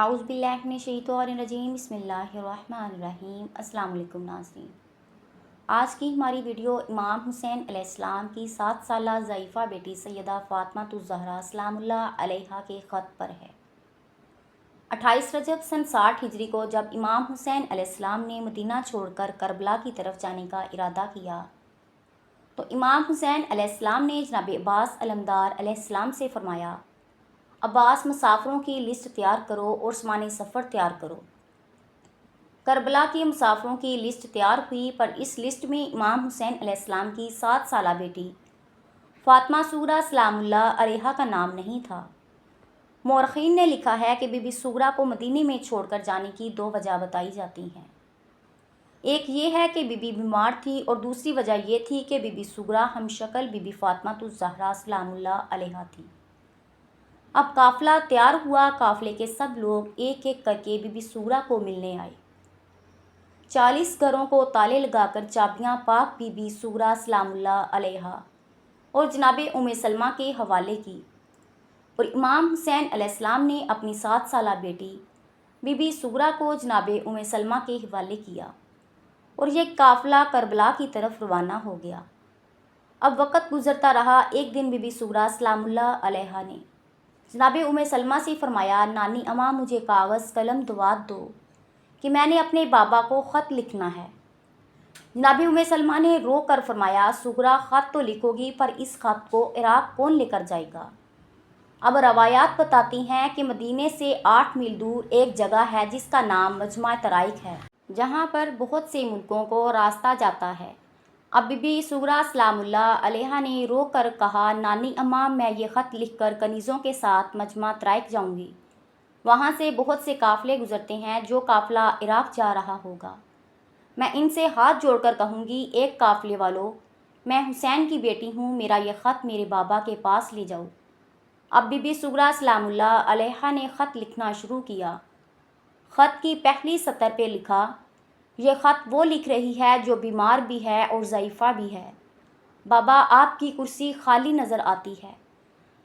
اعوذ باللہ من الشیطان الرجیم بسم اللہ الرحمن الرحیم۔ السلام علیکم ناظرین، آج کی ہماری ویڈیو امام حسین علیہ السلام کی 7 سالہ ضعیفہ بیٹی سیدہ فاطمہ الزہرا سلام اللہ علیہا کے خط پر ہے۔ 28 رجب سن 60 ہجری کو جب امام حسین علیہ السلام نے مدینہ چھوڑ کر کربلا کی طرف جانے کا ارادہ کیا تو امام حسین علیہ السلام نے جناب عباس علمدار علیہ السلام سے فرمایا، عباس مسافروں کی لسٹ تیار کرو اور سامان سفر تیار کرو۔ کربلا کے مسافروں کی لسٹ تیار ہوئی، پر اس لسٹ میں امام حسین علیہ السلام کی 7 سالہ بیٹی فاطمہ صغریٰ سلام اللہ علیہا کا نام نہیں تھا۔ مورخین نے لکھا ہے کہ بی بی صغریٰ کو مدینے میں چھوڑ کر جانے کی 2 وجہ بتائی جاتی ہیں۔ ایک یہ ہے کہ بی بی بیمار تھی، اور دوسری وجہ یہ تھی کہ بی بی صغریٰ ہم شکل بی بی فاطمہ الزہرا سلام اللہ علیہا تھی۔ اب قافلہ تیار ہوا، قافلے کے سب لوگ ایک ایک کر کے بی بی صغریٰ کو ملنے آئے۔ 40 گھروں کو تالے لگا کر چابیاں پاک بی بی صغریٰ سلام اللہ علیہا اور جناب سلمہ کے حوالے کی، اور امام حسین علیہ السلام نے اپنی 7 سالہ بیٹی بی بی صغریٰ کو جناب سلمہ کے حوالے کیا، اور یہ قافلہ کربلا کی طرف روانہ ہو گیا۔ اب وقت گزرتا رہا۔ ایک دن بی بی صغریٰ سلام اللہ علیہا نے جناب سلمہ سے فرمایا، نانی اماں مجھے کاغذ قلم دوات دو کہ میں نے اپنے بابا کو خط لکھنا ہے۔ جناب سلمہ نے رو کر فرمایا، صغریٰ خط تو لکھو گی، پر اس خط کو عراق کون لے کر جائے گا؟ اب روایات بتاتی ہیں کہ مدینے سے 8 میل دور ایک جگہ ہے جس کا نام مجمع طرائق ہے، جہاں پر بہت سے ملکوں کو راستہ جاتا ہے۔ اب بی بی صغریٰ سلام اللہ علیہا نے رو کر کہا، نانی اماں میں یہ خط لکھ کر کنیزوں کے ساتھ مجمع طرائق جاؤں گی۔ وہاں سے بہت سے قافلے گزرتے ہیں، جو قافلہ عراق جا رہا ہوگا۔ میں ان سے ہاتھ جوڑ کر کہوں گی، ایک قافلے والوں، میں حسین کی بیٹی ہوں، میرا یہ خط میرے بابا کے پاس لے جاؤ۔ اب بی بی صغریٰ سلام اللہ علیہا نے خط لکھنا شروع کیا۔ خط کی پہلی سطر پہ لکھا، یہ خط وہ لکھ رہی ہے جو بیمار بھی ہے اور ضعیفہ بھی ہے۔ بابا آپ کی کرسی خالی نظر آتی ہے،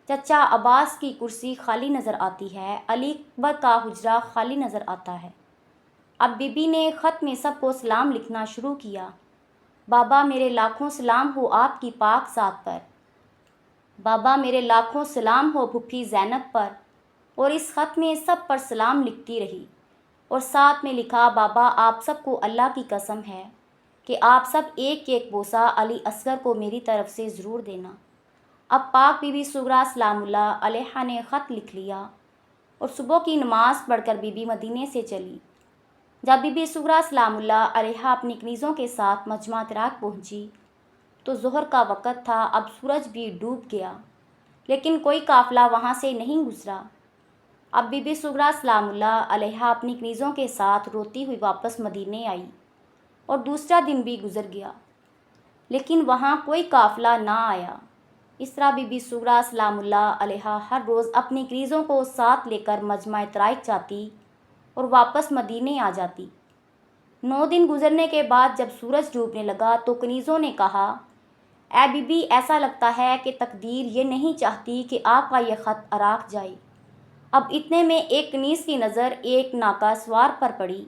چچا عباس کی کرسی خالی نظر آتی ہے، علی اکبر کا حجرہ خالی نظر آتا ہے۔ اب بی بی نے خط میں سب کو سلام لکھنا شروع کیا۔ بابا میرے لاکھوں سلام ہو آپ کی پاک ذات پر، بابا میرے لاکھوں سلام ہو پھوپھی زینب پر، اور اس خط میں سب پر سلام لکھتی رہی، اور ساتھ میں لکھا، بابا آپ سب کو اللہ کی قسم ہے کہ آپ سب ایک ایک بوسہ علی اصغر کو میری طرف سے ضرور دینا۔ اب پاک بی بی صغریٰ سلام اللہ علیہا نے خط لکھ لیا، اور صبح کی نماز پڑھ کر بی بی مدینے سے چلی۔ جب بی بی صغریٰ سلام اللہ علیہا اپنی کنیزوں کے ساتھ مجمع طرائق پہنچی تو ظہر کا وقت تھا۔ اب سورج بھی ڈوب گیا، لیکن کوئی قافلہ وہاں سے نہیں گزرا۔ اب بی بی صغریٰ سلام اللہ علیہا اپنی کنیزوں کے ساتھ روتی ہوئی واپس مدینے آئی، اور دوسرا دن بھی گزر گیا، لیکن وہاں کوئی قافلہ نہ آیا۔ اس طرح بی بی صغریٰ سلام اللہ علیہا ہر روز اپنی کنیزوں کو ساتھ لے کر مجمع طرائق جاتی اور واپس مدینے آ جاتی۔ 9 دن گزرنے کے بعد جب سورج ڈوبنے لگا تو کنیزوں نے کہا، اے بی بی ایسا لگتا ہے کہ تقدیر یہ نہیں چاہتی کہ آپ کا یہ خط عراق جائے۔ اب اتنے میں ایک کنیز کی نظر ایک ناقہ سوار پر پڑی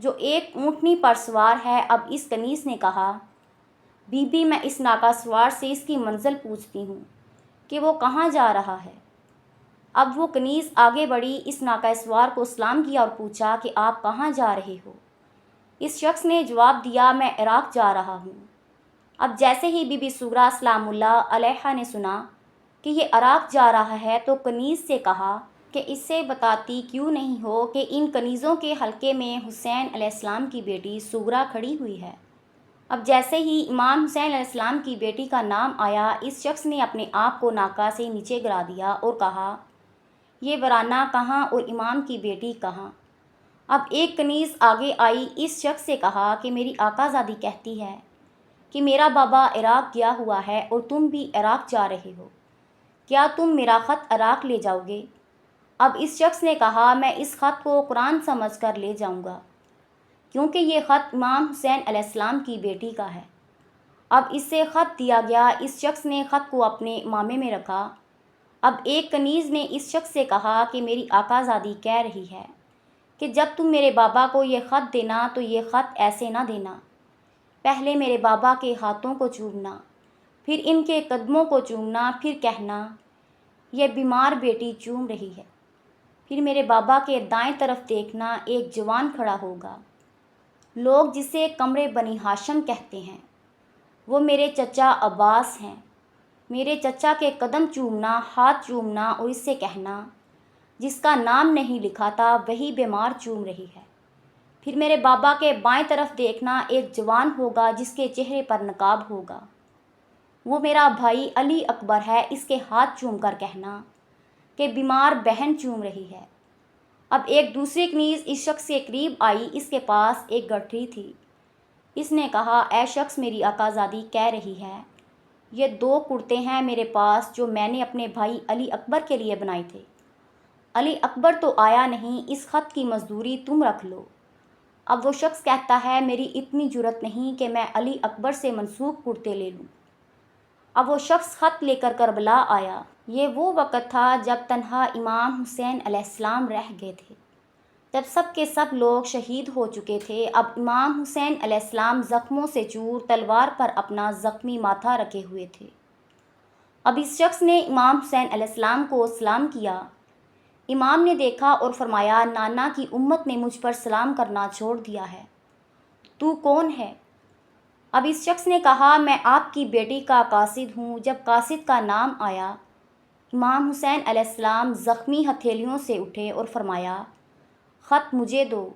جو ایک اونٹنی پر سوار ہے۔ اب اس کنیز نے کہا، بی بی میں اس ناقہ سوار سے اس کی منزل پوچھتی ہوں کہ وہ کہاں جا رہا ہے۔ اب وہ کنیز آگے بڑھی، اس ناقہ سوار کو سلام کیا اور پوچھا کہ آپ کہاں جا رہے ہو؟ اس شخص نے جواب دیا، میں عراق جا رہا ہوں۔ اب جیسے ہی بی بی صغریٰ سلام اللہ علیہا نے سنا کہ یہ عراق جا رہا ہے تو کنیز سے کہا کہ اس سے بتاتی کیوں نہیں ہو کہ ان کنیزوں کے حلقے میں حسین علیہ السلام کی بیٹی صغریٰ کھڑی ہوئی ہے۔ اب جیسے ہی امام حسین علیہ السلام کی بیٹی کا نام آیا، اس شخص نے اپنے آپ کو ناقہ سے نیچے گرا دیا اور کہا، یہ ورانہ کہاں اور امام کی بیٹی کہاں؟ اب ایک کنیز آگے آئی، اس شخص سے کہا کہ میری آقا زادی کہتی ہے کہ میرا بابا عراق گیا ہوا ہے اور تم بھی عراق جا رہے ہو، کیا تم میرا خط عراق لے جاؤ گے؟ اب اس شخص نے کہا، میں اس خط کو قرآن سمجھ کر لے جاؤں گا، کیونکہ یہ خط امام حسین علیہ السلام کی بیٹی کا ہے۔ اب اس سے خط دیا گیا۔ اس شخص نے خط کو اپنے امامے میں رکھا اب ایک کنیز نے اس شخص سے کہا کہ میری آقا زادی کہہ رہی ہے کہ جب تم میرے بابا کو یہ خط دینا تو یہ خط ایسے نہ دینا، پہلے میرے بابا کے ہاتھوں کو چومنا، پھر ان کے قدموں کو چومنا، پھر کہنا یہ بیمار بیٹی چوم رہی ہے۔ پھر میرے بابا کے دائیں طرف دیکھنا، ایک جوان کھڑا ہوگا، لوگ جسے قمر بنی ہاشم کہتے ہیں، وہ میرے چچا عباس ہیں۔ میرے چچا کے قدم چومنا، ہاتھ چومنا اور اس سے کہنا جس کا نام نہیں لکھا تھا وہی بیمار چوم رہی ہے۔ پھر میرے بابا کے بائیں طرف دیکھنا، ایک جوان ہوگا جس کے چہرے پر نقاب ہوگا، وہ میرا بھائی علی اکبر ہے، اس کے ہاتھ چوم کر کہنا کہ بیمار بہن چوم رہی ہے۔ اب ایک دوسری کنیز اس شخص کے قریب آئی، اس کے پاس ایک گٹھڑی تھی۔ اس نے کہا اے شخص، میری آقا زادی کہہ رہی ہے یہ 2 کرتے ہیں میرے پاس جو میں نے اپنے بھائی علی اکبر کے لیے بنائے تھے۔ علی اکبر تو آیا نہیں، اس خط کی مزدوری تم رکھ لو۔ اب وہ شخص کہتا ہے میری اتنی جرأت نہیں کہ میں علی اکبر سے منسوب کرتے لے لوں۔ اب وہ شخص خط لے کر کربلا آیا۔ یہ وہ وقت تھا جب تنہا امام حسین علیہ السلام رہ گئے تھے، جب سب کے سب لوگ شہید ہو چکے تھے۔ اب امام حسین علیہ السلام زخموں سے چور، تلوار پر اپنا زخمی ماتھا رکھے ہوئے تھے۔ اب اس شخص نے امام حسین علیہ السلام کو سلام کیا۔ امام نے دیکھا اور فرمایا نانا کی امت نے مجھ پر سلام کرنا چھوڑ دیا ہے، تو کون ہے؟ اب اس شخص نے کہا میں آپ کی بیٹی کا قاصد ہوں۔ جب قاصد کا نام آیا، امام حسین علیہ السلام زخمی ہتھیلیوں سے اٹھے اور فرمایا خط مجھے دو۔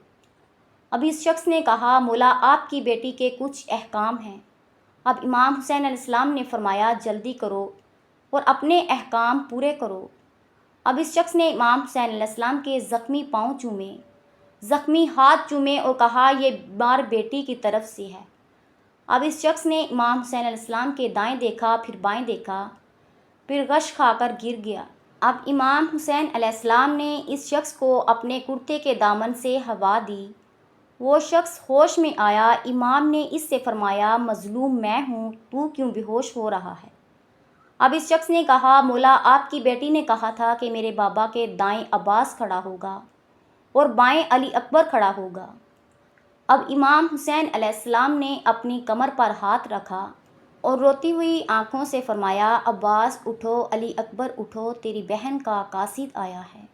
اب اس شخص نے کہا مولا آپ کی بیٹی کے کچھ احکام ہیں۔ اب امام حسین علیہ السلام نے فرمایا جلدی کرو اور اپنے احکام پورے کرو۔ اب اس شخص نے امام حسین علیہ السلام کے زخمی پاؤں چومے، زخمی ہاتھ چومے اور کہا یہ بیمار بیٹی کی طرف سے ہے۔ اب اس شخص نے امام حسین علیہ السلام کے دائیں دیکھا، پھر بائیں دیکھا، پھر غش کھا کر گر گیا۔ اب امام حسین علیہ السلام نے اس شخص کو اپنے کرتے کے دامن سے ہوا دی، وہ شخص ہوش میں آیا۔ امام نے اس سے فرمایا مظلوم میں ہوں، تو کیوں بے ہوش ہو رہا ہے؟ اب اس شخص نے کہا مولا آپ کی بیٹی نے کہا تھا کہ میرے بابا کے دائیں عباس کھڑا ہوگا اور بائیں علی اکبر کھڑا ہوگا۔ اب امام حسین علیہ السلام نے اپنی کمر پر ہاتھ رکھا اور روتی ہوئی آنکھوں سے فرمایا عباس اٹھو، علی اکبر اٹھو، تیری بہن کا قاصد آیا ہے۔